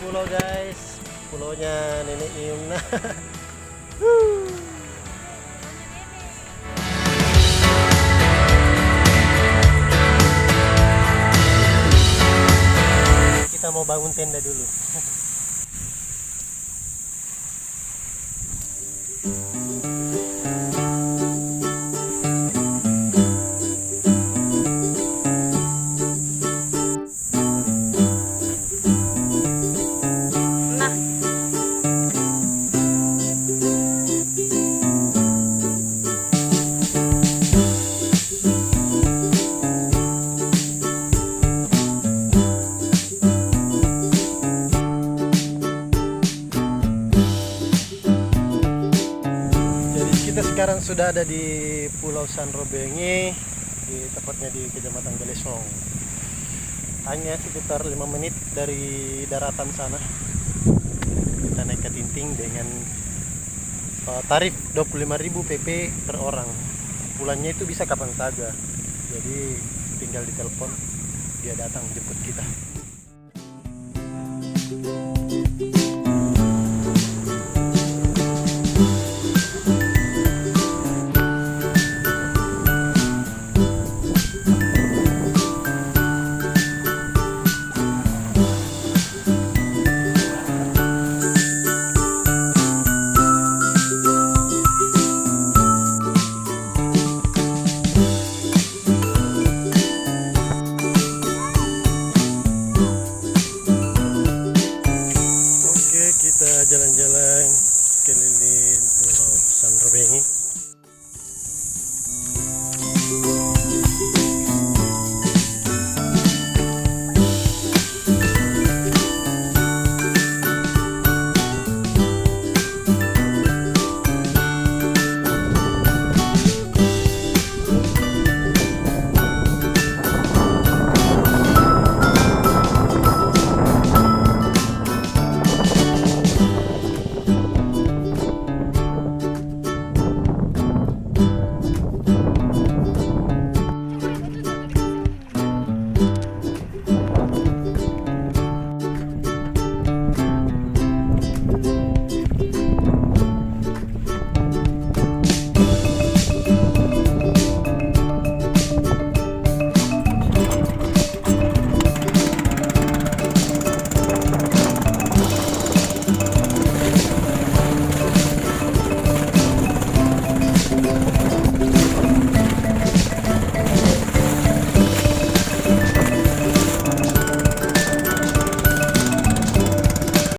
pulau guys, pulaunya Nenek Yumna. Kita mau bangun tenda dulu. Kita sekarang sudah ada di Pulau San Robenge, di tepatnya di Kecamatan Galesong. Hanya sekitar 5 menit dari daratan sana. Kita naik ke Tinting dengan tarif 25.000 PP per orang. Pulangnya itu bisa kapan saja. Jadi tinggal ditelepon, dia datang jemput kita.